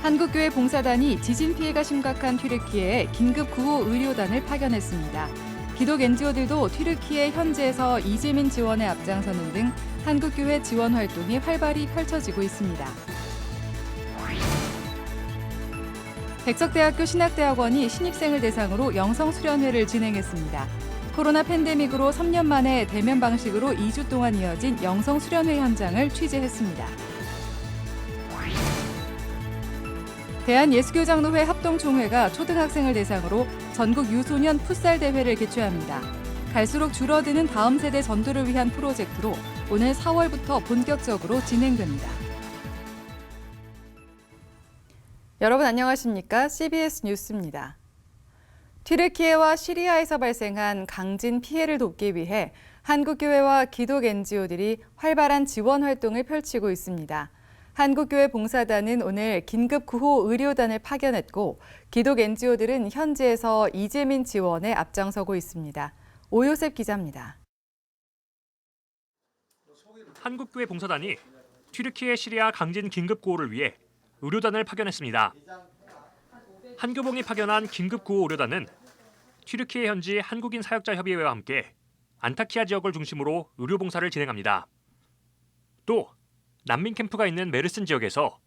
한국교회 봉사단이 지진 피해가 심각한 튀르키예에 긴급 구호 의료단을 파견했습니다. 기독 NGO들도 튀르키예 현지에서 이재민 지원에 앞장서는 등 한국교회 지원 활동이 활발히 펼쳐지고 있습니다. 백석대학교 신학대학원이 신입생을 대상으로 영성수련회를 진행했습니다. 코로나 팬데믹으로 3년 만에 대면 방식으로 2주 동안 이어진 영성수련회 현장을 취재했습니다. 대한예수교장로회 합동총회가 초등학생을 대상으로 전국 유소년 풋살 대회를 개최합니다. 갈수록 줄어드는 다음 세대 전도를 위한 프로젝트로 오늘 4월부터 본격적으로 진행됩니다. 여러분 안녕하십니까? CBS 뉴스입니다. 튀르키예와 시리아에서 발생한 강진 피해를 돕기 위해 한국교회와 기독 NGO들이 활발한 지원 활동을 펼치고 있습니다. 한국교회 봉사단은 오늘 긴급 구호 의료단을 파견했고 기독 NGO들은 현지에서 이재민 지원에 앞장서고 있습니다. 오요셉 기자입니다. 한국교회 봉사단이 튀르키예 시리아 강진 긴급 구호를 위해 의료단을 파견했습니다. 한교봉이 파견한 긴급 구호 의료단은 튀르키예 현지 한국인 사역자 협의회와 함께 안타키아 지역을 중심으로 의료 봉사를 진행합니다. 또 난민 캠프가 있는 메르슨 지역에서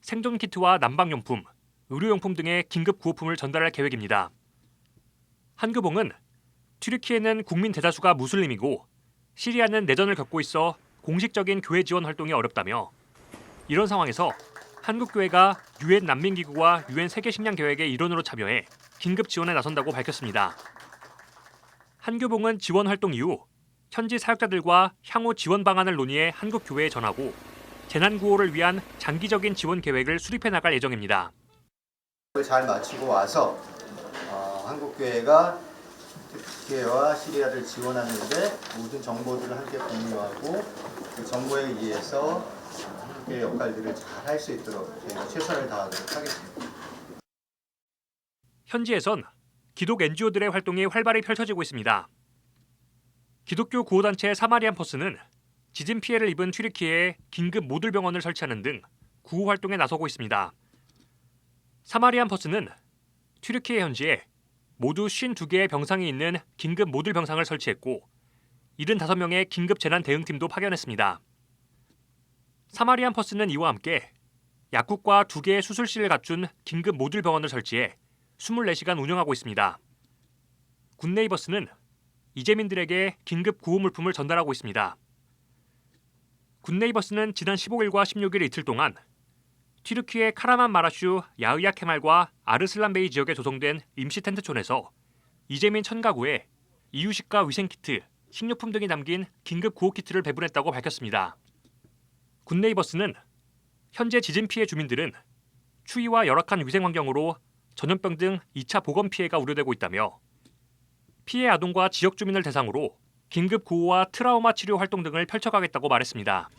생존 키트와 난방용품, 의료용품 등의 긴급 구호품을 전달할 계획입니다. 한교봉은 튀르키예는 국민 대다수가 무슬림이고 시리아는 내전을 겪고 있어 공식적인 교회 지원 활동이 어렵다며 이런 상황에서 한국교회가 유엔 난민기구와 유엔 세계식량계획의 일원으로 참여해 긴급 지원에 나선다고 밝혔습니다. 한교봉은 지원 활동 이후 현지 사역자들과 향후 지원 방안을 논의해 한국교회에 전하고 재난구호를 위한 장기적인 지원 계획을 수립해 나갈 예정입니다. 잘 마치고 와서 한국교회가 튀르키예와 시리아를 지원하는 데 모든 정보들을 함께 공유하고 그 정보에 의해서 한국교회의 역할들을 잘 할 수 있도록 저희가 최선을 다하도록 하겠습니다. 현지에선 기독 NGO들의 활동이 활발히 펼쳐지고 있습니다. 기독교 구호단체 사마리안 퍼스는 지진 피해를 입은 튀르키예에 긴급 모듈병원을 설치하는 등 구호 활동에 나서고 있습니다. 사마리안 퍼스는 튀르키예 현지에 모두 52개의 병상이 있는 긴급 모듈 병상을 설치했고 75명의 긴급 재난 대응팀도 파견했습니다. 사마리안 퍼스는 이와 함께 약국과 2개의 수술실을 갖춘 긴급 모듈 병원을 설치해 24시간 운영하고 있습니다. 굿네이버스는 이재민들에게 긴급 구호 물품을 전달하고 있습니다. 굿네이버스는 지난 15일과 16일 이틀 동안 튀르키예 카라만 마라슈 야의야 케말과 아르슬란베이 지역에 조성된 임시 텐트촌에서 이재민 1000가구에 이유식과 위생키트, 식료품 등이 담긴 긴급 구호 키트를 배분했다고 밝혔습니다. 굿네이버스는 현재 지진 피해 주민들은 추위와 열악한 위생 환경으로 전염병 등 2차 보건 피해가 우려되고 있다며 피해 아동과 지역 주민을 대상으로 긴급 구호와 트라우마 치료 활동 등을 펼쳐가겠다고 말했습니다.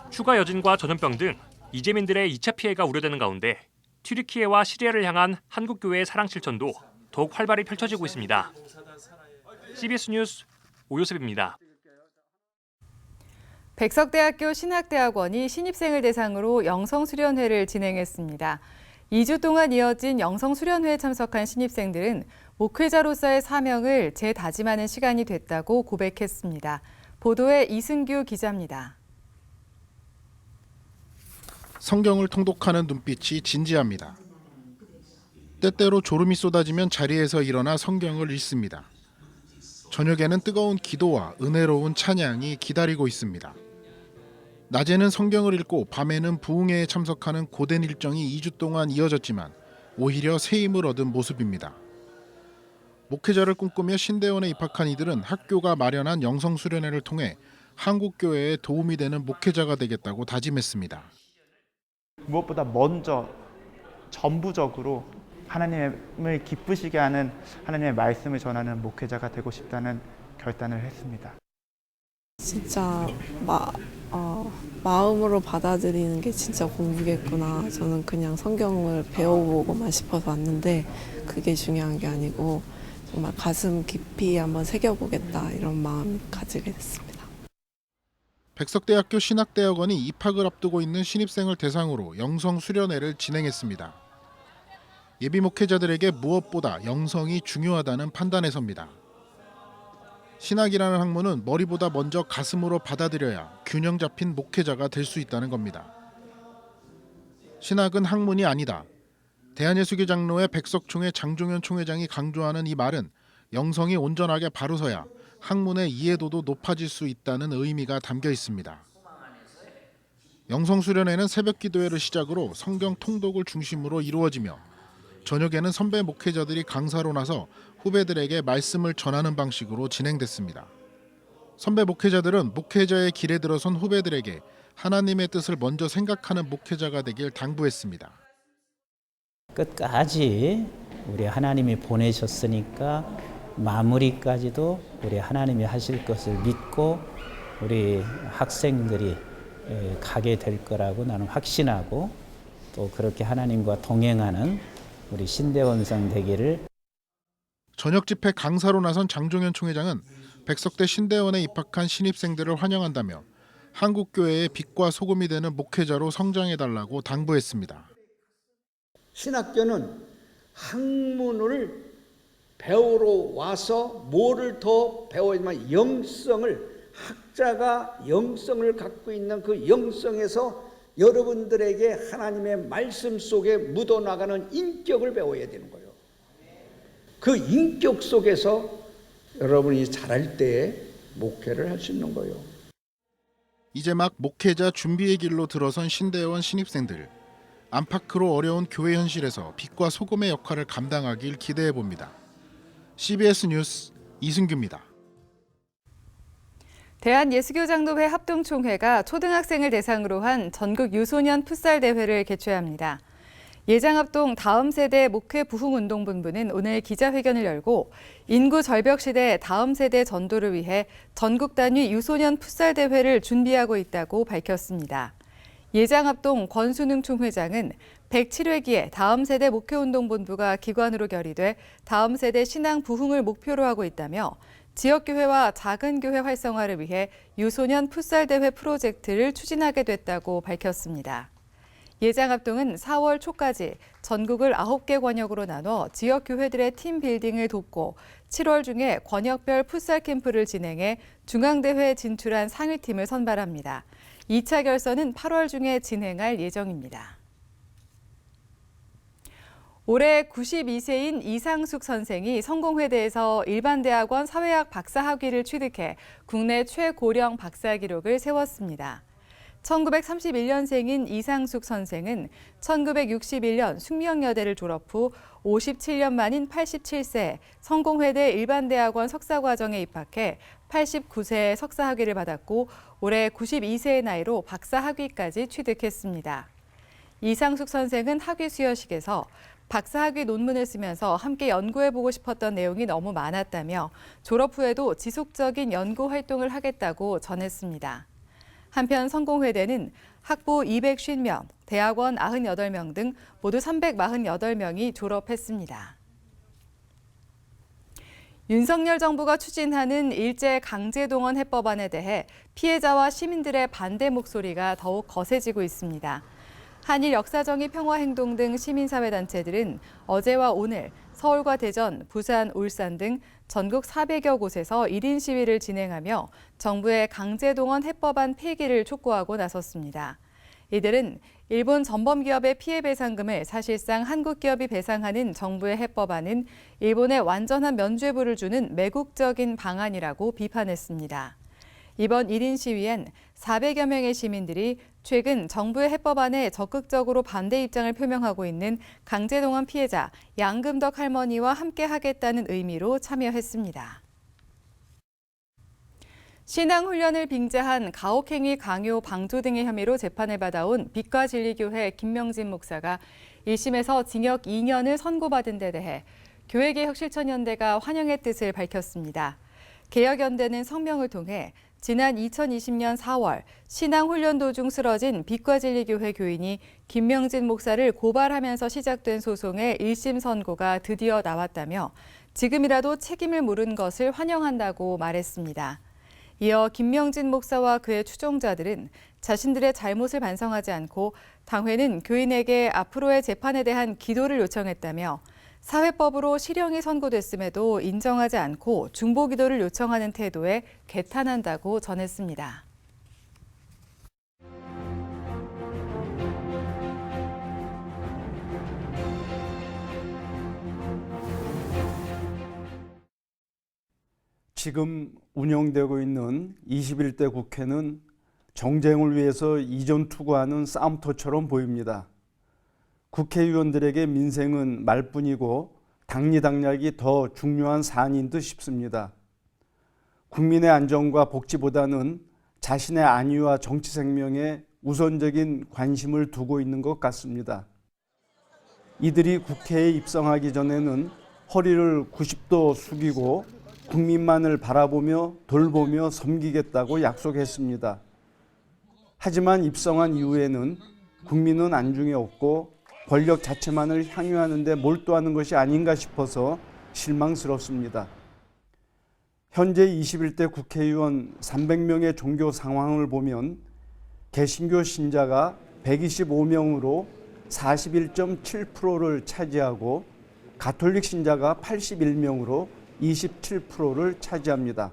추가 여진과 전염병 등 이재민들의 2차 피해가 우려되는 가운데 튀르키예와 시리아를 향한 한국교회의 사랑 실천도 더욱 활발히 펼쳐지고 있습니다. CBS 뉴스 오요셉입니다. 백석대학교 신학대학원이 신입생을 대상으로 영성수련회를 진행했습니다. 2주 동안 이어진 영성수련회에 참석한 신입생들은 목회자로서의 사명을 재다짐하는 시간이 됐다고 고백했습니다. 보도에 이승규 기자입니다. 성경을 통독하는 눈빛이 진지합니다. 때때로 졸음이 쏟아지면 자리에서 일어나 성경을 읽습니다. 저녁에는 뜨거운 기도와 은혜로운 찬양이 기다리고 있습니다. 낮에는 성경을 읽고 밤에는 부흥회에 참석하는 고된 일정이 2주 동안 이어졌지만 오히려 새 힘을 얻은 모습입니다. 목회자를 꿈꾸며 신대원에 입학한 이들은 학교가 마련한 영성수련회를 통해 한국교회에 도움이 되는 목회자가 되겠다고 다짐했습니다. 무엇보다 먼저 전부적으로 하나님을 기쁘시게 하는 하나님의 말씀을 전하는 목회자가 되고 싶다는 결단을 했습니다. 진짜 마음으로 받아들이는 게 진짜 공부겠구나. 저는 그냥 성경을 배워보고만 싶어서 왔는데 그게 중요한 게 아니고 정말 가슴 깊이 한번 새겨보겠다 이런 마음을 가지게 됐습니다. 백석대학교 신학대학원이 입학을 앞두고 있는 신입생을 대상으로 영성 수련회를 진행했습니다. 예비 목회자들에게 무엇보다 영성이 중요하다는 판단에서입니다. 신학이라는 학문은 머리보다 먼저 가슴으로 받아들여야 균형 잡힌 목회자가 될 수 있다는 겁니다. 신학은 학문이 아니다. 대한예수교 장로회 백석총회 장종현 총회장이 강조하는 이 말은 영성이 온전하게 바로 서야 학문의 이해도도 높아질 수 있다는 의미가 담겨 있습니다. 영성 수련회는 새벽 기도회를 시작으로 성경 통독을 중심으로 이루어지며 저녁에는 선배 목회자들이 강사로 나서 후배들에게 말씀을 전하는 방식으로 진행됐습니다. 선배 목회자들은 목회자의 길에 들어선 후배들에게 하나님의 뜻을 먼저 생각하는 목회자가 되길 당부했습니다. 끝까지 우리 하나님이 보내셨으니까 마무리까지도 우리 하나님이 하실 것을 믿고 우리 학생들이 가게 될 거라고 나는 확신하고 또 그렇게 하나님과 동행하는 우리 신대원상 되기를. 저녁 집회 강사로 나선 장종현 총회장은 백석대 신대원에 입학한 신입생들을 환영한다며 한국교회의 빛과 소금이 되는 목회자로 성장해달라고 당부했습니다. 신학교는 학문을 배우러 와서 뭐를 더 배워야지만 학자가 영성을 갖고 있는 그 영성에서 여러분들에게 하나님의 말씀 속에 묻어나가는 인격을 배워야 되는 거예요. 그 인격 속에서 여러분이 자랄 때에 목회를 할 수 있는 거예요. 이제 막 목회자 준비의 길로 들어선 신대원 신입생들. 안팎으로 어려운 교회 현실에서 빛과 소금의 역할을 감당하길 기대해 봅니다. CBS 뉴스 이승규입니다. 대한예수교장로회 합동총회가 초등학생을 대상으로 한 전국 유소년 풋살 대회를 개최합니다. 예장합동 다음 세대 목회 부흥운동본부는 오늘 기자회견을 열고 인구 절벽 시대 다음 세대 전도를 위해 전국 단위 유소년 풋살 대회를 준비하고 있다고 밝혔습니다. 예장합동 권순웅 총회장은 107회기에 다음 세대 목회운동본부가 기관으로 결의돼 다음 세대 신앙 부흥을 목표로 하고 있다며 지역교회와 작은 교회 활성화를 위해 유소년 풋살 대회 프로젝트를 추진하게 됐다고 밝혔습니다. 예장합동은 4월 초까지 전국을 9개 권역으로 나눠 지역교회들의 팀 빌딩을 돕고 7월 중에 권역별 풋살 캠프를 진행해 중앙대회에 진출한 상위팀을 선발합니다. 2차 결선은 8월 중에 진행할 예정입니다. 올해 92세인 이상숙 선생이 성공회대에서 일반대학원 사회학 박사학위를 취득해 국내 최고령 박사 기록을 세웠습니다. 1931년생인 이상숙 선생은 1961년 숙명여대를 졸업 후 57년 만인 87세 성공회대 일반대학원 석사과정에 입학해 89세에 석사학위를 받았고 올해 92세의 나이로 박사학위까지 취득했습니다. 이상숙 선생은 학위 수여식에서 박사학위 논문을 쓰면서 함께 연구해보고 싶었던 내용이 너무 많았다며 졸업 후에도 지속적인 연구 활동을 하겠다고 전했습니다. 한편 성공회대는 학부 250명, 대학원 98명 등 모두 348명이 졸업했습니다. 윤석열 정부가 추진하는 일제 강제동원 해법안에 대해 피해자와 시민들의 반대 목소리가 더욱 거세지고 있습니다. 한일 역사정의 평화행동 등 시민사회단체들은 어제와 오늘 서울과 대전, 부산, 울산 등 전국 400여 곳에서 1인 시위를 진행하며 정부의 강제동원 해법안 폐기를 촉구하고 나섰습니다. 이들은 일본 전범기업의 피해 배상금을 사실상 한국 기업이 배상하는 정부의 해법안은 일본에 완전한 면죄부를 주는 매국적인 방안이라고 비판했습니다. 이번 1인 시위엔 400여 명의 시민들이 최근 정부의 해법안에 적극적으로 반대 입장을 표명하고 있는 강제동원 피해자 양금덕 할머니와 함께하겠다는 의미로 참여했습니다. 신앙훈련을 빙자한 가혹행위 강요 방조 등의 혐의로 재판을 받아온 빛과 진리교회 김명진 목사가 1심에서 징역 2년을 선고받은 데 대해 교회개혁실천연대가 환영의 뜻을 밝혔습니다. 개혁연대는 성명을 통해 지난 2020년 4월 신앙훈련 도중 쓰러진 빛과 진리교회 교인이 김명진 목사를 고발하면서 시작된 소송의 1심 선고가 드디어 나왔다며 지금이라도 책임을 물은 것을 환영한다고 말했습니다. 이어 김명진 목사와 그의 추종자들은 자신들의 잘못을 반성하지 않고 당회는 교인에게 앞으로의 재판에 대한 기도를 요청했다며 사회법으로 실형이 선고됐음에도 인정하지 않고 중보기도를 요청하는 태도에 개탄한다고 전했습니다. 지금 운영되고 있는 21대 국회는 정쟁을 위해서 이전투구하는 싸움터처럼 보입니다. 국회의원들에게 민생은 말뿐이고 당리당략이 더 중요한 사안인 듯 싶습니다. 국민의 안전과 복지보다는 자신의 안위와 정치 생명에 우선적인 관심을 두고 있는 것 같습니다. 이들이 국회에 입성하기 전에는 허리를 90도 숙이고 국민만을 바라보며 돌보며 섬기겠다고 약속했습니다. 하지만 입성한 이후에는 국민은 안중에 없고 권력 자체만을 향유하는 데 몰두하는 것이 아닌가 싶어서 실망스럽습니다. 현재 21대 국회의원 300명의 종교 상황을 보면 개신교 신자가 125명으로 41.7%를 차지하고 가톨릭 신자가 81명으로 27%를 차지합니다.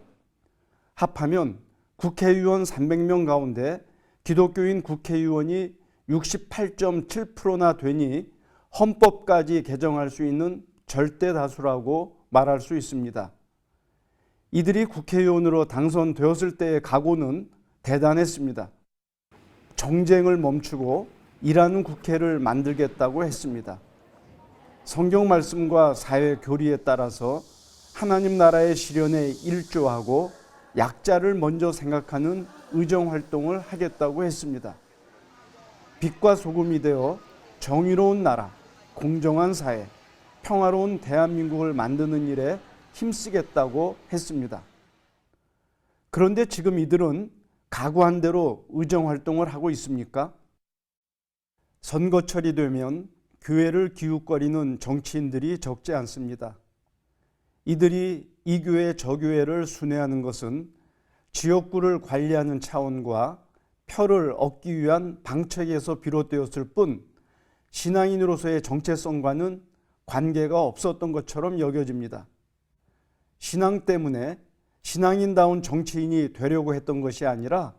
합하면 국회의원 300명 가운데 기독교인 국회의원이 68.7%나 되니 헌법까지 개정할 수 있는 절대 다수라고 말할 수 있습니다. 이들이 국회의원으로 당선되었을 때의 각오는 대단했습니다. 정쟁을 멈추고 일하는 국회를 만들겠다고 했습니다. 성경 말씀과 사회 교리에 따라서 하나님 나라의 실현에 일조하고 약자를 먼저 생각하는 의정 활동을 하겠다고 했습니다. 빛과 소금이 되어 정의로운 나라, 공정한 사회, 평화로운 대한민국을 만드는 일에 힘쓰겠다고 했습니다. 그런데 지금 이들은 각오한 대로 의정 활동을 하고 있습니까? 선거철이 되면 교회를 기웃거리는 정치인들이 적지 않습니다. 이들이 이 교회 저 교회를 순회하는 것은 지역구를 관리하는 차원과 표를 얻기 위한 방책에서 비롯되었을 뿐 신앙인으로서의 정체성과는 관계가 없었던 것처럼 여겨집니다. 신앙 때문에 신앙인다운 정치인이 되려고 했던 것이 아니라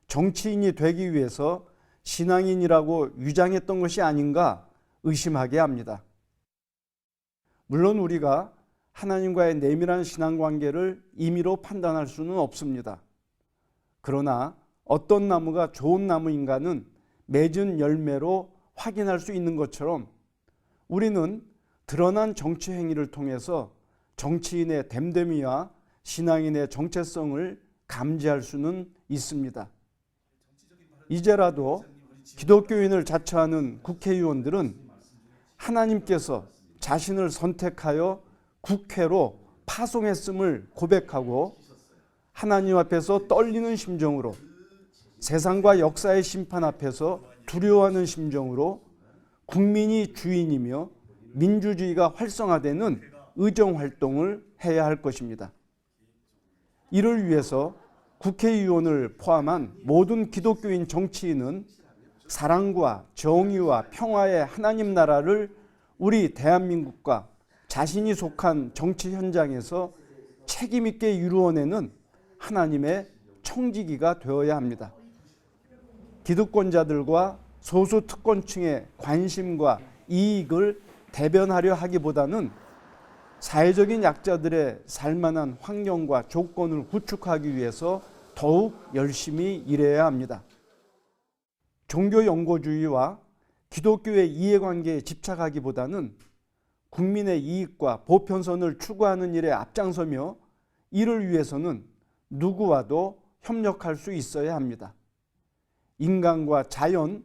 정치인이 되기 위해서 신앙인이라고 위장했던 것이 아닌가 의심하게 합니다. 물론 우리가 하나님과의 내밀한 신앙관계를 임의로 판단할 수는 없습니다. 그러나 어떤 나무가 좋은 나무인가는 맺은 열매로 확인할 수 있는 것처럼 우리는 드러난 정치 행위를 통해서 정치인의 됨됨이와 신앙인의 정체성을 감지할 수는 있습니다. 이제라도 기독교인을 자처하는 국회의원들은 하나님께서 자신을 선택하여 국회로 파송했음을 고백하고 하나님 앞에서 떨리는 심정으로 세상과 역사의 심판 앞에서 두려워하는 심정으로 국민이 주인이며 민주주의가 활성화되는 의정활동을 해야 할 것입니다. 이를 위해서 국회의원을 포함한 모든 기독교인 정치인은 사랑과 정의와 평화의 하나님 나라를 우리 대한민국과 자신이 속한 정치 현장에서 책임 있게 이루어내는 하나님의 청지기가 되어야 합니다. 기득권자들과 소수 특권층의 관심과 이익을 대변하려 하기보다는 사회적인 약자들의 살만한 환경과 조건을 구축하기 위해서 더욱 열심히 일해야 합니다. 종교연고주의와 기독교의 이해관계에 집착하기보다는 국민의 이익과 보편선을 추구하는 일에 앞장서며 이를 위해서는 누구와도 협력할 수 있어야 합니다. 인간과 자연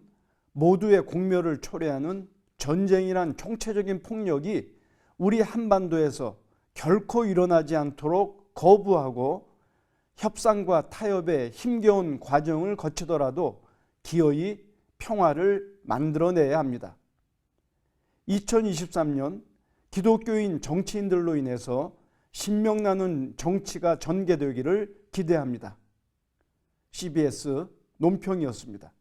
모두의 공멸을 초래하는 전쟁이란 총체적인 폭력이 우리 한반도에서 결코 일어나지 않도록 거부하고 협상과 타협의 힘겨운 과정을 거치더라도 기어이 평화를 만들어내야 합니다. 2023년 기독교인 정치인들로 인해서 신명나는 정치가 전개되기를 기대합니다. CBS 논평이었습니다.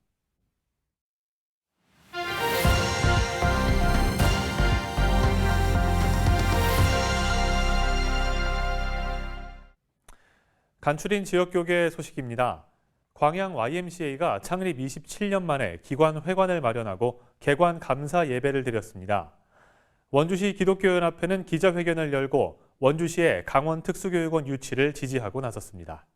간추린 지역교계 소식입니다. 광양 YMCA가 창립 27년 만에 기관 회관을 마련하고 개관 감사 예배를 드렸습니다. 원주시 기독교연합회는 기자회견을 열고 원주시의 강원특수교육원 유치를 지지하고 나섰습니다.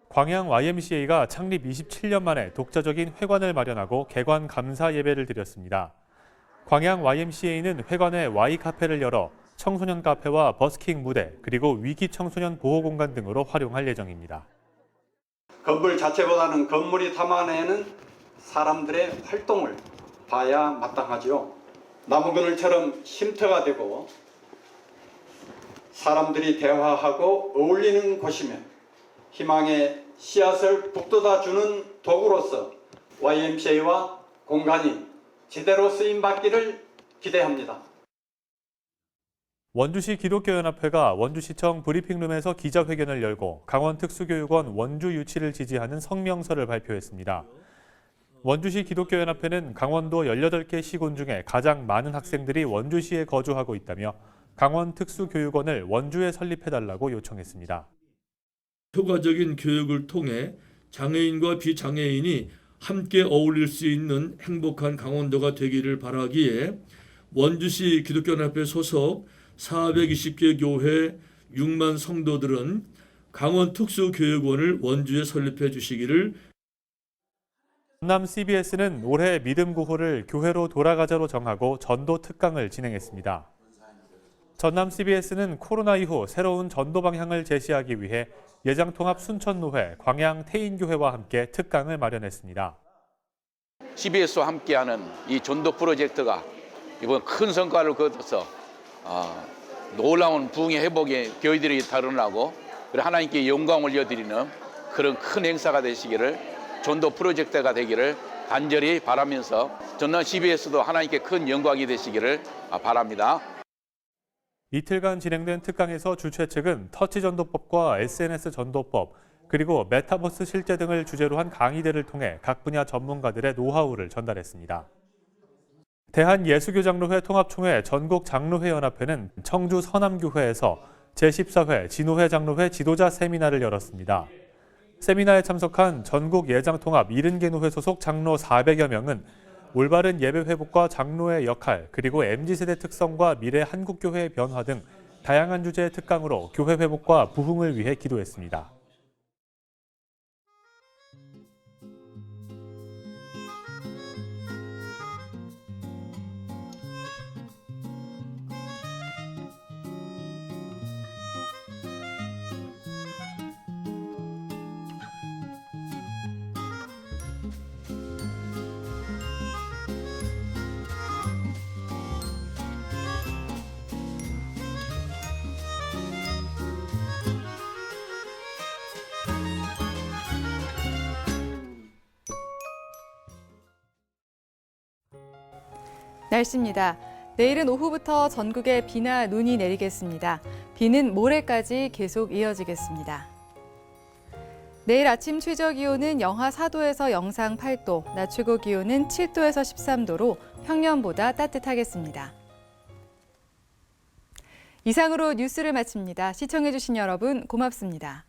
광양 YMCA가 창립 27년 만에 독자적인 회관을 마련하고 개관 감사 예배를 드렸습니다. 광양 YMCA는 회관에 Y카페를 열어 청소년 카페와 버스킹 무대, 그리고 위기 청소년 보호 공간 등으로 활용할 예정입니다. 건물 자체보다는 건물이 담아내는 사람들의 활동을 봐야 마땅하죠. 나무그늘처럼 쉼터가 되고 사람들이 대화하고 어울리는 곳이면 희망의 씨앗을 북돋아주는 도구로서 YMCA와 공간이 제대로 쓰임받기를 기대합니다. 원주시 기독교연합회가 원주시청 브리핑룸에서 기자회견을 열고 강원특수교육원 원주 유치를 지지하는 성명서를 발표했습니다. 원주시 기독교연합회는 강원도 18개 시군 중에 가장 많은 학생들이 원주시에 거주하고 있다며 강원특수교육원을 원주에 설립해달라고 요청했습니다. 효과적인 교육을 통해 장애인과 비장애인이 함께 어울릴 수 있는 행복한 강원도가 되기를 바라기에 원주시 기독교연합회 소속 420개 교회 6만 성도들은 강원특수교육원을 원주에 설립해 주시기를. 전남 CBS는 올해 믿음 구호를 교회로 돌아가자로 정하고 전도 특강을 진행했습니다. 전남 CBS는 코로나 이후 새로운 전도 방향을 제시하기 위해 예장통합 순천노회 광양 태인교회와 함께 특강을 마련했습니다. CBS와 함께하는 이 전도 프로젝트가 이번 큰 성과를 거둬서 놀라운 부흥의 회복에 교회들이 드러나고 하나님께 영광을 올려드리는 그런 큰 행사가 되시기를, 전도 프로젝트가 되기를 간절히 바라면서 전남 CBS도 하나님께 큰 영광이 되시기를 바랍니다. 이틀간 진행된 특강에서 주최 측은 터치전도법과 SNS 전도법, 그리고 메타버스 실제 등을 주제로 한 강의들을 통해 각 분야 전문가들의 노하우를 전달했습니다. 대한예수교장로회 통합총회 전국장로회연합회는 청주 서남교회에서 제14회 진호회 장로회 지도자 세미나를 열었습니다. 세미나에 참석한 전국예장통합 70개 노회 소속 장로 400여 명은 올바른 예배 회복과 장로의 역할, 그리고 MZ세대 특성과 미래 한국교회의 변화 등 다양한 주제의 특강으로 교회 회복과 부흥을 위해 기도했습니다. 날씨입니다. 내일은 오후부터 전국에 비나 눈이 내리겠습니다. 비는 모레까지 계속 이어지겠습니다. 내일 아침 최저 기온은 영하 4도에서 영상 8도, 낮 최고 기온은 7도에서 13도로 평년보다 따뜻하겠습니다. 이상으로 뉴스를 마칩니다. 시청해주신 여러분 고맙습니다.